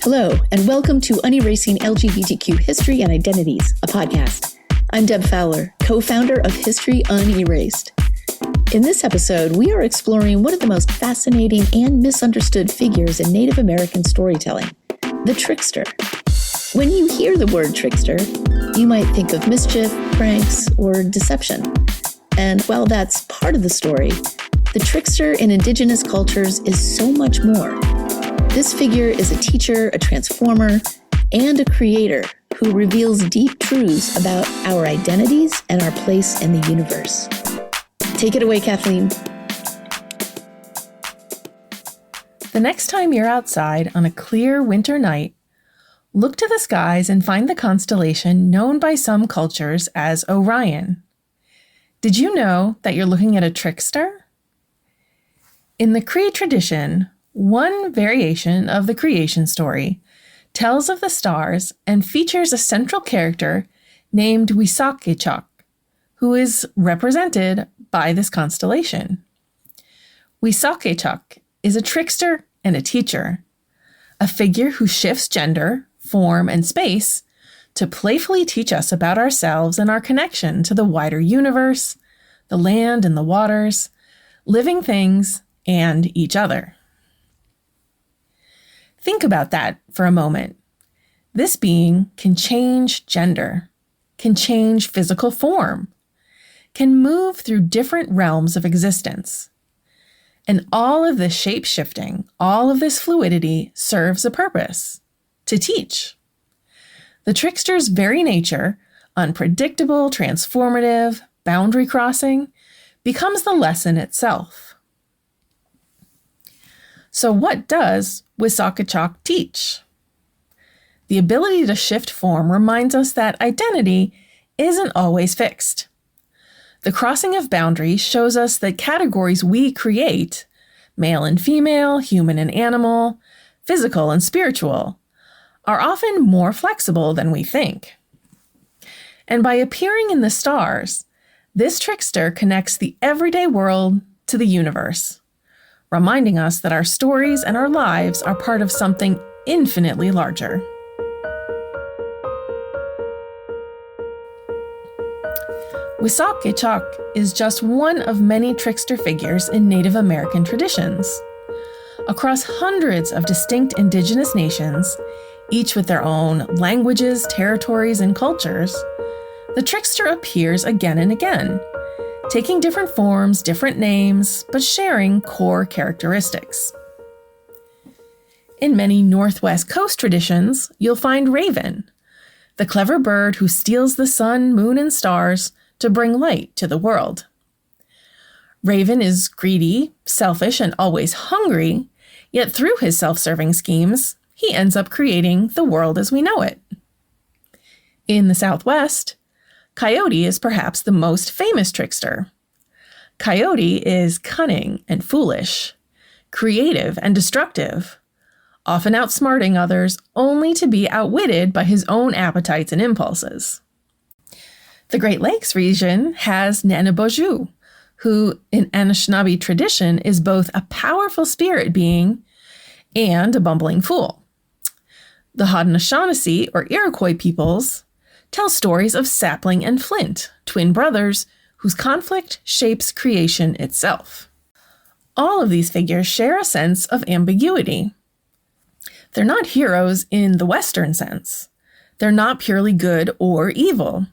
Hello, and welcome to Unerasing LGBTQ History and Identities, a podcast. I'm Deb Fowler, co-founder of History Unerased. In this episode, we are exploring one of the most fascinating and misunderstood figures in Native American storytelling, the trickster. When you hear the word trickster, you might think of mischief, pranks, or deception. And while that's part of the story, the trickster in indigenous cultures is so much more. This figure is a teacher, a transformer, and a creator who reveals deep truths about our identities and our place in the universe. Take it away, Kathleen. The next time you're outside on a clear winter night, look to the skies and find the constellation known by some cultures as Orion. Did you know that you're looking at a trickster? In the Cree tradition, one variation of the creation story tells of the stars and features a central character named Wisakechak, who is represented by this constellation. Wisakechak is a trickster and a teacher, a figure who shifts gender, form, and space to playfully teach us about ourselves and our connection to the wider universe, the land and the waters, living things, and each other. Think about that for a moment. This being can change gender, can change physical form, can move through different realms of existence. And all of this shape-shifting, all of this fluidity serves a purpose: to teach. The trickster's very nature, unpredictable, transformative, boundary crossing, becomes the lesson itself. So what does Wisakechak teach? The ability to shift form reminds us that identity isn't always fixed. The crossing of boundaries shows us that categories we create, male and female, human and animal, physical and spiritual, are often more flexible than we think. And by appearing in the stars, this trickster connects the everyday world to the universe, reminding us that our stories and our lives are part of something infinitely larger. Wisakechak is just one of many trickster figures in Native American traditions. Across hundreds of distinct indigenous nations, each with their own languages, territories, and cultures, the trickster appears again and again, taking different forms, different names, but sharing core characteristics. In many Northwest Coast traditions, you'll find Raven, the clever bird who steals the sun, moon, and stars to bring light to the world. Raven is greedy, selfish, and always hungry, yet through his self-serving schemes, he ends up creating the world as we know it. In the Southwest, Coyote is perhaps the most famous trickster. Coyote is cunning and foolish, creative and destructive, often outsmarting others only to be outwitted by his own appetites and impulses. The Great Lakes region has Nanaboju, who in Anishinaabe tradition is both a powerful spirit being and a bumbling fool. The Haudenosaunee, or Iroquois peoples, tell stories of Sapling and Flint, twin brothers whose conflict shapes creation itself. All of these figures share a sense of ambiguity. They're not heroes in the Western sense. They're not purely good or evil.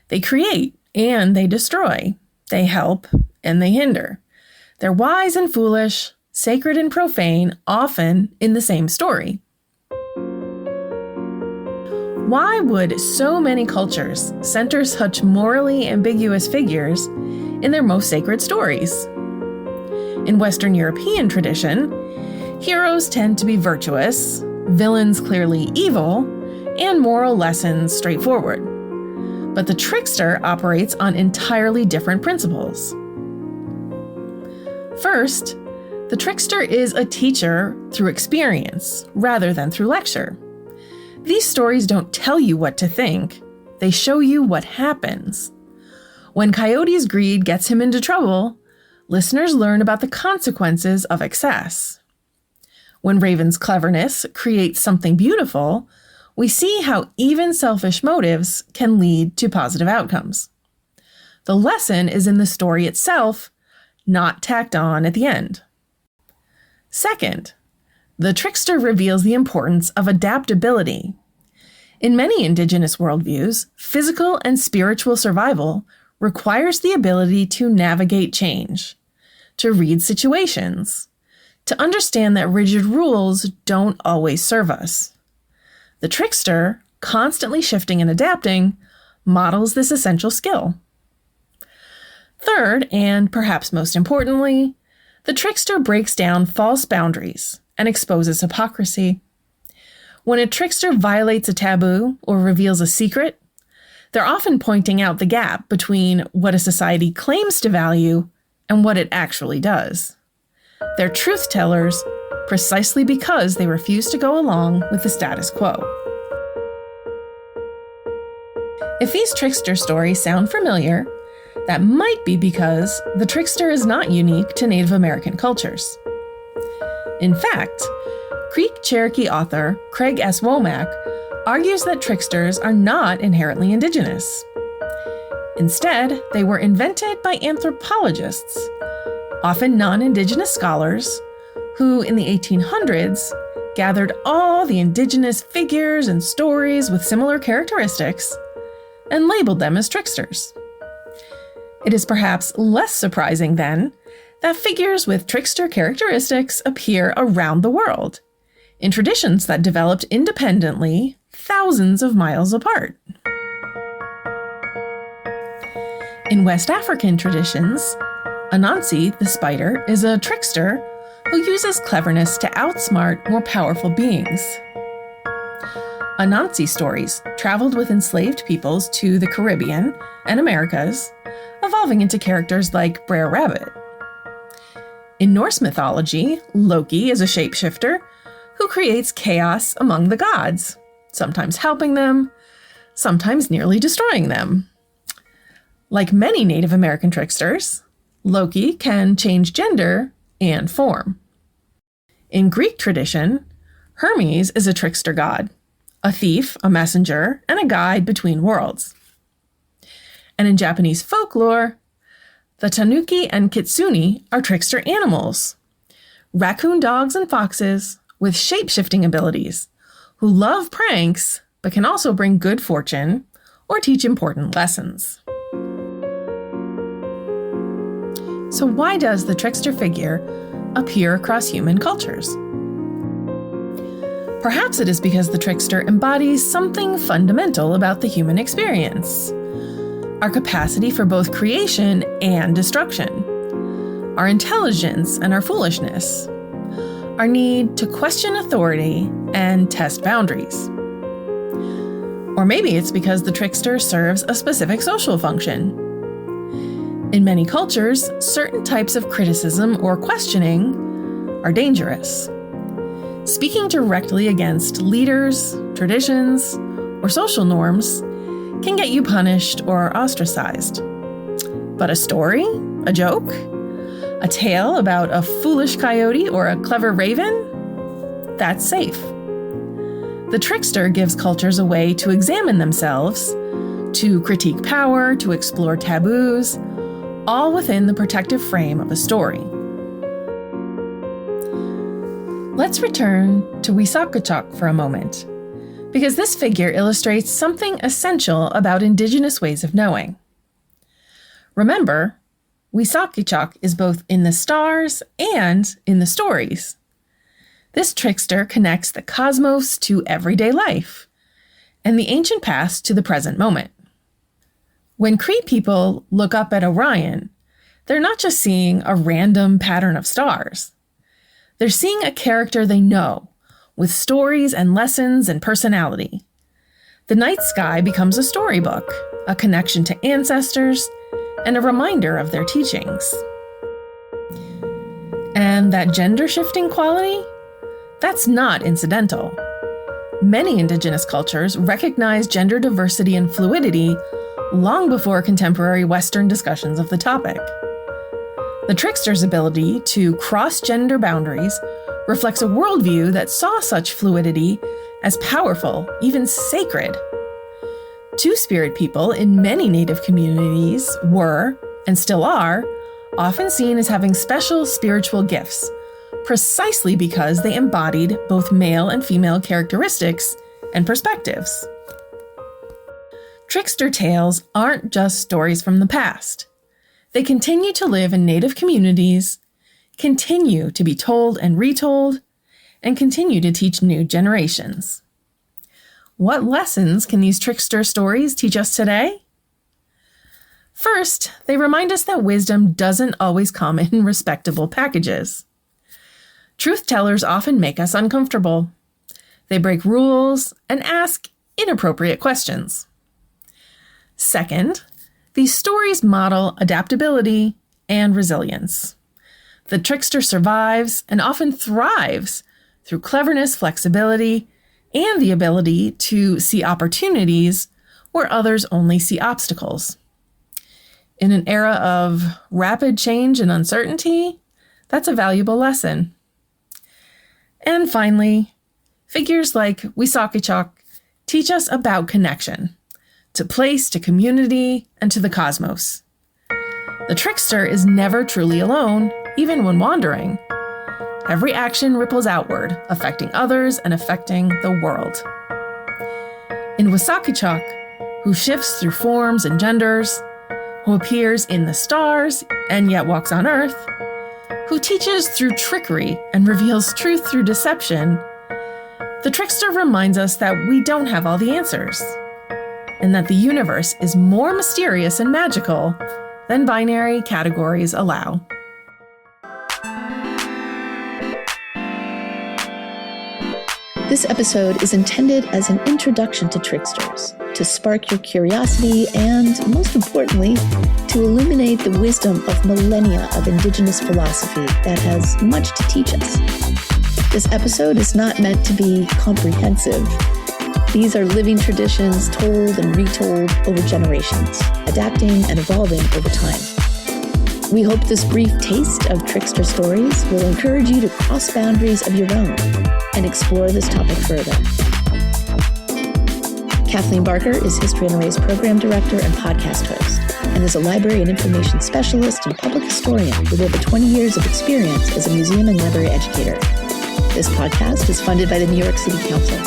They create and they destroy. They help and they hinder. They're wise and foolish, sacred and profane, often in the same story. Why would so many cultures center such morally ambiguous figures in their most sacred stories? In Western European tradition, heroes tend to be virtuous, villains clearly evil, and moral lessons straightforward. But the trickster operates on entirely different principles. First, the trickster is a teacher through experience rather than through lecture. These stories don't tell you what to think, they show you what happens. When Coyote's greed gets him into trouble, listeners learn about the consequences of excess. When Raven's cleverness creates something beautiful, we see how even selfish motives can lead to positive outcomes. The lesson is in the story itself, not tacked on at the end. Second, the trickster reveals the importance of adaptability. In many indigenous worldviews, physical and spiritual survival requires the ability to navigate change, to read situations, to understand that rigid rules don't always serve us. The trickster, constantly shifting and adapting, models this essential skill. Third, and perhaps most importantly, the trickster breaks down false boundaries and exposes hypocrisy. When a trickster violates a taboo or reveals a secret, they're often pointing out the gap between what a society claims to value and what it actually does. They're truth tellers precisely because they refuse to go along with the status quo. If these trickster stories sound familiar, that might be because the trickster is not unique to Native American cultures. In fact, Creek Cherokee author Craig S. Womack argues that tricksters are not inherently indigenous. Instead, they were invented by anthropologists, often non-indigenous scholars, who in the 1800s gathered all the indigenous figures and stories with similar characteristics and labeled them as tricksters. It is perhaps less surprising, then, that figures with trickster characteristics appear around the world, in traditions that developed independently thousands of miles apart. In West African traditions, Anansi, the spider, is a trickster who uses cleverness to outsmart more powerful beings. Anansi stories traveled with enslaved peoples to the Caribbean and Americas, evolving into characters like Brer Rabbit. In Norse mythology, Loki is a shapeshifter who creates chaos among the gods, sometimes helping them, sometimes nearly destroying them. Like many Native American tricksters, Loki can change gender and form. In Greek tradition, Hermes is a trickster god, a thief, a messenger, and a guide between worlds. And in Japanese folklore, the tanuki and kitsune are trickster animals, raccoon dogs and foxes with shape-shifting abilities, who love pranks but can also bring good fortune or teach important lessons. So why does the trickster figure appear across human cultures? Perhaps it is because the trickster embodies something fundamental about the human experience: our capacity for both creation and destruction, our intelligence and our foolishness, our need to question authority and test boundaries. Or maybe it's because the trickster serves a specific social function. In many cultures, certain types of criticism or questioning are dangerous. Speaking directly against leaders, traditions, or social norms can get you punished or ostracized. But a story, a joke, a tale about a foolish coyote or a clever raven, that's safe. The trickster gives cultures a way to examine themselves, to critique power, to explore taboos, all within the protective frame of a story. Let's return to Wissahickachak for a moment, because this figure illustrates something essential about indigenous ways of knowing. Remember, Wissahickachak is both in the stars and in the stories. This trickster connects the cosmos to everyday life, and the ancient past to the present moment. When Cree people look up at Orion, they're not just seeing a random pattern of stars. They're seeing a character they know, with stories and lessons and personality. The night sky becomes a storybook, a connection to ancestors, and a reminder of their teachings. And that gender-shifting quality? That's not incidental. Many indigenous cultures recognize gender diversity and fluidity long before contemporary Western discussions of the topic. The trickster's ability to cross gender boundaries reflects a worldview that saw such fluidity as powerful, even sacred. Two-spirit people in many Native communities were, and still are, often seen as having special spiritual gifts, precisely because they embodied both male and female characteristics and perspectives. Trickster tales aren't just stories from the past. They continue to live in Native communities, continue to be told and retold, and continue to teach new generations. What lessons can these trickster stories teach us today? First, they remind us that wisdom doesn't always come in respectable packages. Truth tellers often make us uncomfortable. They break rules and ask inappropriate questions. Second, these stories model adaptability and resilience. The trickster survives and often thrives through cleverness, flexibility, and the ability to see opportunities where others only see obstacles. In an era of rapid change and uncertainty, that's a valuable lesson. And finally, figures like Wissahickok teach us about connection, to place, to community, and to the cosmos. The trickster is never truly alone, even when wandering. Every action ripples outward, affecting others and affecting the world. In Wissahickok, who shifts through forms and genders, who appears in the stars and yet walks on Earth, who teaches through trickery and reveals truth through deception, the trickster reminds us that we don't have all the answers, and that the universe is more mysterious and magical than binary categories allow. This episode is intended as an introduction to tricksters, to spark your curiosity and, most importantly, to illuminate the wisdom of millennia of indigenous philosophy that has much to teach us. This episode is not meant to be comprehensive. These are living traditions told and retold over generations, adapting and evolving over time. We hope this brief taste of trickster stories will encourage you to cross boundaries of your own and explore this topic further. Kathleen Barker is History NRA's Program Director and Podcast host, and is a library and information specialist and public historian with over 20 years of experience as a museum and library educator. This podcast is funded by the New York City Council.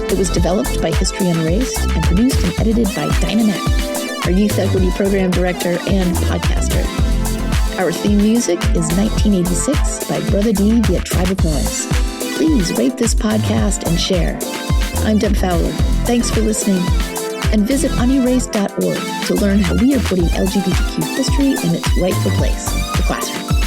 It was developed by History Unraced and produced and edited by Dinah Mack, our Youth Equity Program Director and podcaster. Our theme music is 1986 by Brother D via Tribe of Noise. Please rate this podcast and share. I'm Deb Fowler. Thanks for listening. And visit unerased.org to learn how we are putting LGBTQ history in its rightful place, the classroom.